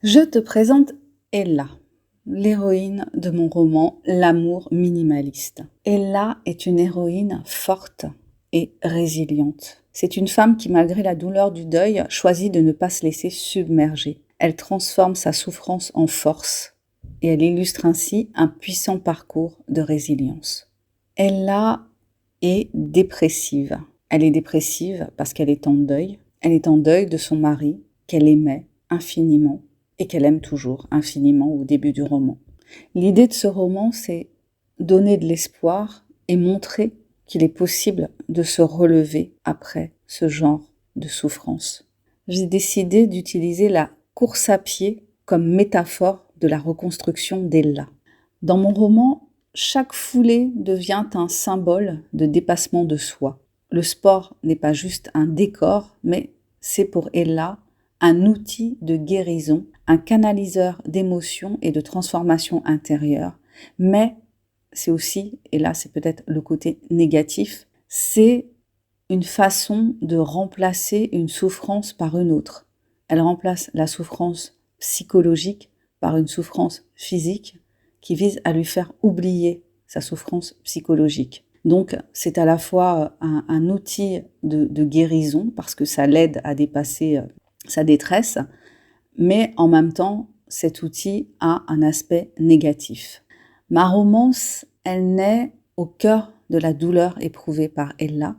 Je te présente Ella, l'héroïne de mon roman L'amour minimaliste. Ella est une héroïne forte et résiliente. C'est une femme qui, malgré la douleur du deuil, choisit de ne pas se laisser submerger. Elle transforme sa souffrance en force et elle illustre ainsi un puissant parcours de résilience. Ella est dépressive. Elle est dépressive parce qu'elle est en deuil. Elle est en deuil de son mari qu'elle aimait infiniment et qu'elle aime toujours infiniment au début du roman. L'idée de ce roman, c'est donner de l'espoir et montrer qu'il est possible de se relever après ce genre de souffrance. J'ai décidé d'utiliser la course à pied comme métaphore de la reconstruction d'Ella. Dans mon roman, chaque foulée devient un symbole de dépassement de soi. Le sport n'est pas juste un décor, mais c'est pour Ella un outil de guérison, un canaliseur d'émotions et de transformation intérieure. Mais c'est aussi, et là c'est peut-être le côté négatif, c'est une façon de remplacer une souffrance par une autre. Elle remplace la souffrance psychologique par une souffrance physique qui vise à lui faire oublier sa souffrance psychologique. Donc, c'est à la fois un outil de guérison parce que ça l'aide à dépasser sa détresse, mais en même temps, cet outil a un aspect négatif. Ma romance, elle naît au cœur de la douleur éprouvée par Ella.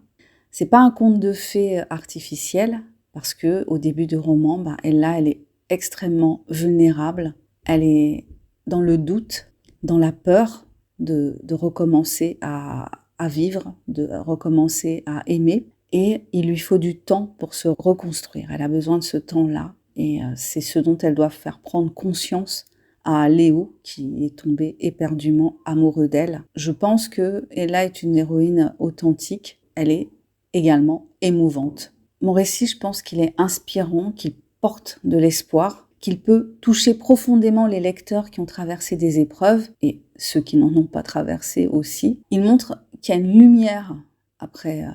C'est pas un conte de fées artificiel parce que au début du roman, Ella, elle est extrêmement vulnérable. Elle est dans le doute, dans la peur de recommencer à vivre, de recommencer à aimer. Et il lui faut du temps pour se reconstruire. Elle a besoin de ce temps-là. Et c'est ce dont elle doit faire prendre conscience à Léo, qui est tombé éperdument amoureux d'elle. Je pense que Ella est une héroïne authentique. Elle est également émouvante. Mon récit, je pense qu'il est inspirant, qu'il porte de l'espoir, qu'il peut toucher profondément les lecteurs qui ont traversé des épreuves, et ceux qui n'en ont pas traversé aussi. Il montre qu'il y a une lumière après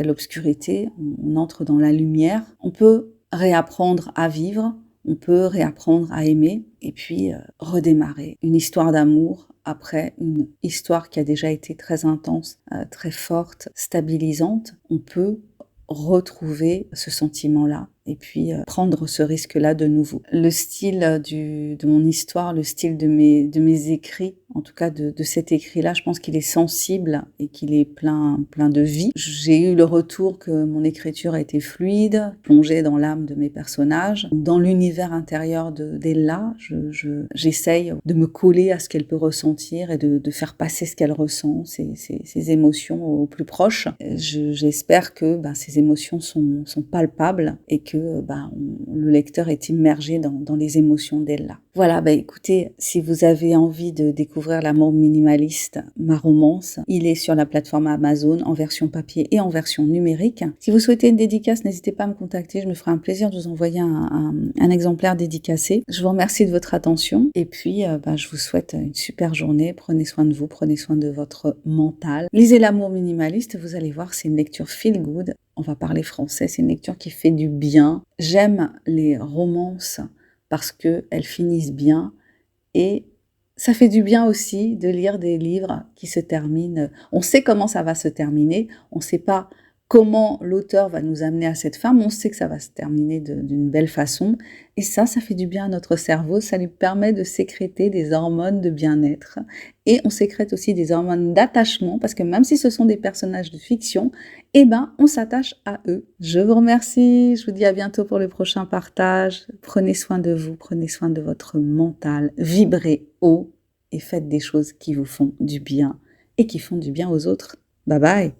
l'obscurité, on entre dans la lumière. On peut réapprendre à vivre, on peut réapprendre à aimer, et puis redémarrer. Une histoire d'amour après une histoire qui a déjà été très intense, très forte, stabilisante. On peut retrouver ce sentiment-là et puis prendre ce risque-là de nouveau. Le style de mon histoire, le style de mes écrits, en tout cas de cet écrit-là, je pense qu'il est sensible et qu'il est plein de vie. J'ai eu le retour que mon écriture a été fluide, plongée dans l'âme de mes personnages, dans l'univers intérieur d'Ella. J'essaye de me coller à ce qu'elle peut ressentir et de faire passer ce qu'elle ressent, ses émotions au plus proche. J'espère que ces émotions sont palpables et que le lecteur est immergé dans les émotions d'Ella. Voilà, écoutez, si vous avez envie de découvrir L'amour minimaliste, ma romance, il est sur la plateforme Amazon en version papier et en version numérique. Si vous souhaitez une dédicace, n'hésitez pas à me contacter, je me ferai un plaisir de vous envoyer un exemplaire dédicacé. Je vous remercie de votre attention et puis je vous souhaite une super journée. Prenez soin de vous, prenez soin de votre mental. Lisez L'amour minimaliste, vous allez voir, c'est une lecture feel good. On va parler français, c'est une lecture qui fait du bien. J'aime les romances parce qu'elles finissent bien et ça fait du bien aussi de lire des livres qui se terminent. On sait comment ça va se terminer, on ne sait pas comment l'auteur va nous amener à cette fin, mais on sait que ça va se terminer d'une belle façon. Et ça fait du bien à notre cerveau, ça lui permet de sécréter des hormones de bien-être. Et on sécrète aussi des hormones d'attachement, parce que même si ce sont des personnages de fiction, on s'attache à eux. Je vous remercie, je vous dis à bientôt pour le prochain partage. Prenez soin de vous, prenez soin de votre mental, vibrez haut et faites des choses qui vous font du bien et qui font du bien aux autres. Bye bye!